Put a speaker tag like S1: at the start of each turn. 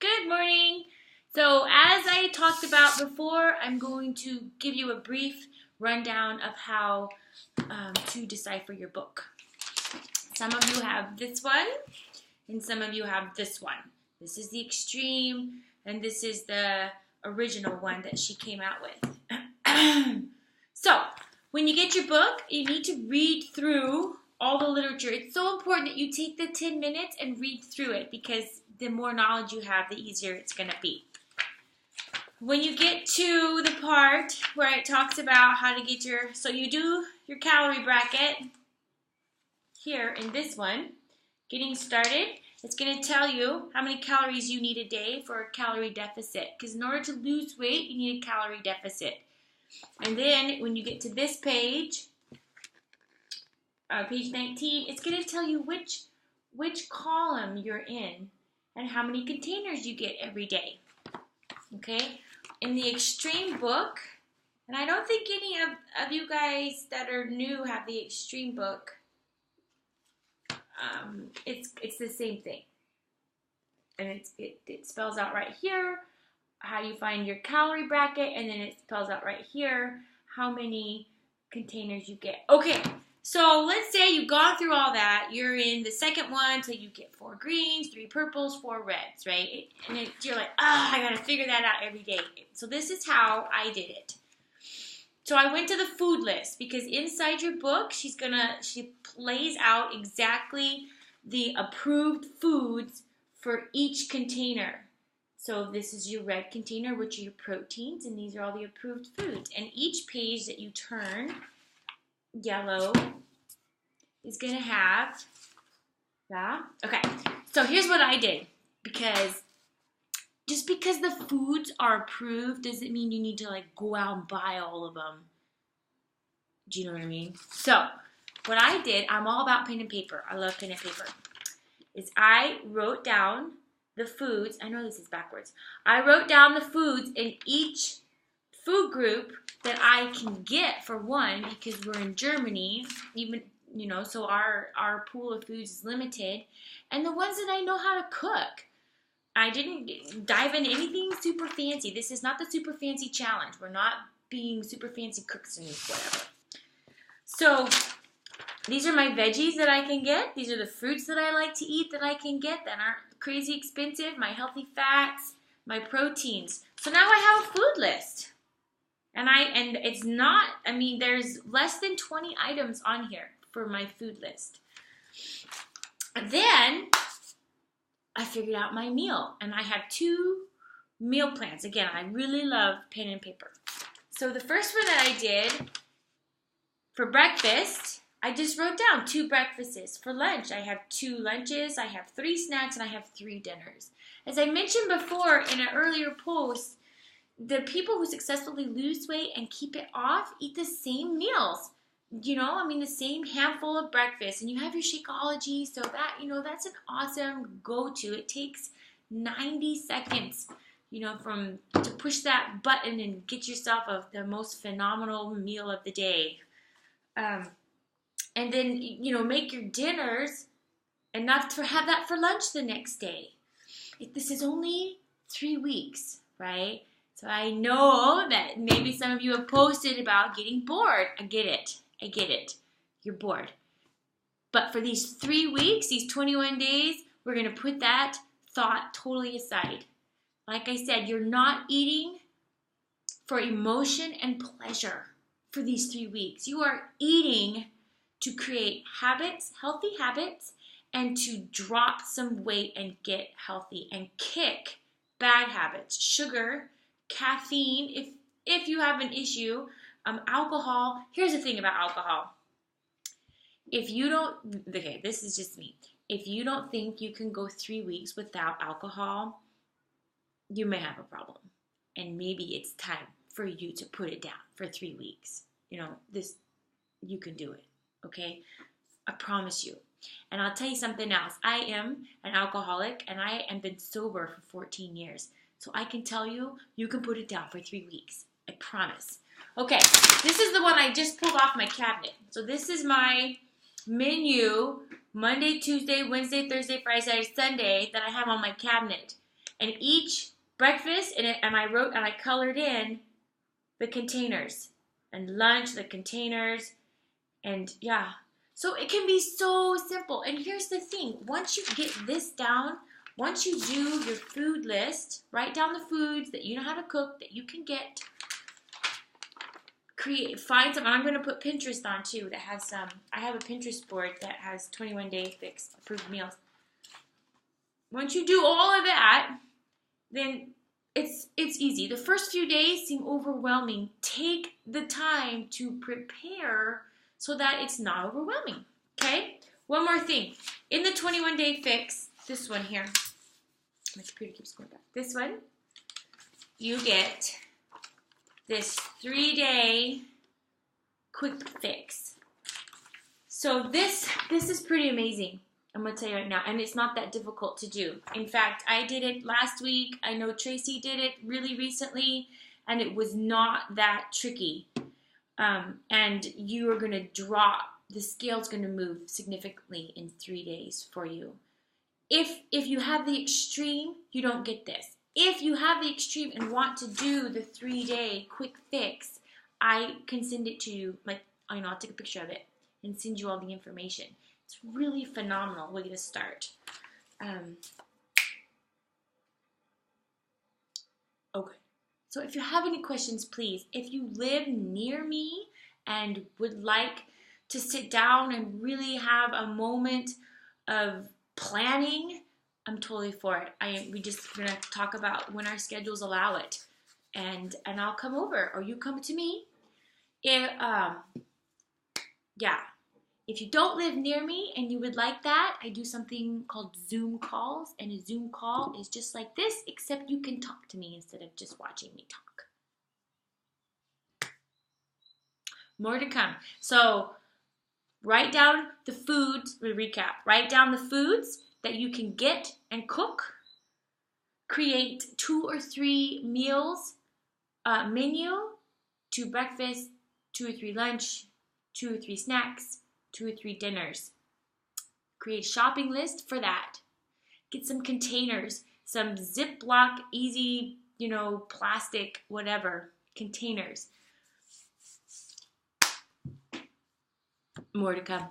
S1: Good morning. So as I talked about before, I'm going to give you a brief rundown of how to decipher your book. Some of you have this one, and some of you have this one. This is the extreme, and this is the original one that she came out with. So when you get your book, you need to read through all the literature. It's so important that you take the 10 minutes and read through it because the more knowledge you have, the easier it's going to be. When you get to the part where it talks about how to get so you do your calorie bracket here in this one, getting started, it's going to tell you how many calories you need a day for a calorie deficit. Because in order to lose weight, you need a calorie deficit. And then when you get to this page, page 19, it's going to tell you which column you're in and how many containers you get every day. Okay? In the extreme book, and I don't think any of you guys that are new have the extreme book. It's the same thing. And it spells out right here how you find your calorie bracket, and then it spells out right here how many containers you get. Okay, so let's say you've gone through all that. You're in the second one, so you get 4 greens, 3 purples, 4 reds, right? And you're like, I got to figure that out every day. So this is how I did it. So I went to the food list because inside your book, she plays out exactly the approved foods for each container. So this is your red container, which are your proteins, and these are all the approved foods. And each page that you turn yellow is going to have that. Okay, so here's what I did. Because just because the foods are approved doesn't mean you need to go out and buy all of them. Do you know what I mean? So what I did, I'm all about pen and paper. I love pen and paper. Is I wrote down the foods. I know this is backwards. I wrote down the foods in each food group that I can get for one, because we're in Germany, even so our pool of foods is limited, and the ones that I know how to cook. I didn't dive into anything super fancy. This is not the super fancy challenge. We're not being super fancy cooks and whatever. So these are my veggies that I can get. These are the fruits that I like to eat that I can get that aren't crazy expensive. My healthy fats, my proteins. So now I have a food list. And it's not, there's less than 20 items on here for my food list. And then I figured out my meal. And I have 2 meal plans. Again, I really love pen and paper. So the first one that I did for breakfast, I just wrote down 2 breakfasts. For lunch, I have 2 lunches, I have 3 snacks, and I have 3 dinners. As I mentioned before in an earlier post, the people who successfully lose weight and keep it off eat the same meals. The same handful of breakfast. And you have your Shakeology, so that's an awesome go-to. It takes 90 seconds, to push that button and get yourself the most phenomenal meal of the day. And then, make your dinners enough to have that for lunch the next day. This is only 3 weeks, right? So I know that maybe some of you have posted about getting bored. I get it. You're bored. But for these 3 weeks, these 21 days, we're going to put that thought totally aside. Like I said, you're not eating for emotion and pleasure for these 3 weeks. You are eating to create habits, healthy habits, and to drop some weight and get healthy and kick bad habits. Sugar, caffeine, if you have an issue, alcohol. Here's the thing about alcohol. This is just me. If you don't think you can go 3 weeks without alcohol, you may have a problem. And maybe it's time for you to put it down for 3 weeks. You can do it. Okay? I promise you. And I'll tell you something else. I am an alcoholic, and I have been sober for 14 years. So I can tell you, you can put it down for 3 weeks. I promise. Okay, this is the one I just pulled off my cabinet. So this is my menu, Monday, Tuesday, Wednesday, Thursday, Friday, Saturday, Sunday, that I have on my cabinet. And each breakfast, and I colored in the containers, and lunch, the containers, and yeah. So it can be so simple. And here's the thing, once you get this down, once you do your food list, write down the foods that you know how to cook, that you can get, find some. I'm going to put Pinterest on too, that has some. I have a Pinterest board that has 21-day fix approved meals. Once you do all of that, then it's easy. The first few days seem overwhelming. Take the time to prepare so that it's not overwhelming, okay? One more thing. In the 21-day fix, this one here, my computer keeps going back. This one, you get this 3-day quick fix. So this is pretty amazing. I'm going to tell you right now, and it's not that difficult to do. In fact, I did it last week. I know Tracy did it really recently, and it was not that tricky. And you are going to drop, the scale's going to move significantly in 3 days for you. If you have the extreme, you don't get this. If you have the extreme and want to do the 3-day quick fix, I can send it to you, like, I'll take a picture of it and send you all the information. It's really phenomenal way to start. Okay. So if you have any questions, please, if you live near me and would like to sit down and really have a moment of planning, I'm totally for it. We just gonna talk about when our schedules allow it, and I'll come over, or you come to me. If you don't live near me and you would like that, I do something called Zoom calls, and a Zoom call is just like this, except you can talk to me instead of just watching me talk. More to come. So write down the foods, recap, write down the foods that you can get and cook. Create 2 or 3 meals menu, 2 breakfast, 2 or 3 lunch, 2 or 3 snacks, 2 or 3 dinners. Create a shopping list for that. Get some containers, some Ziploc, easy, plastic, whatever, containers. More to come.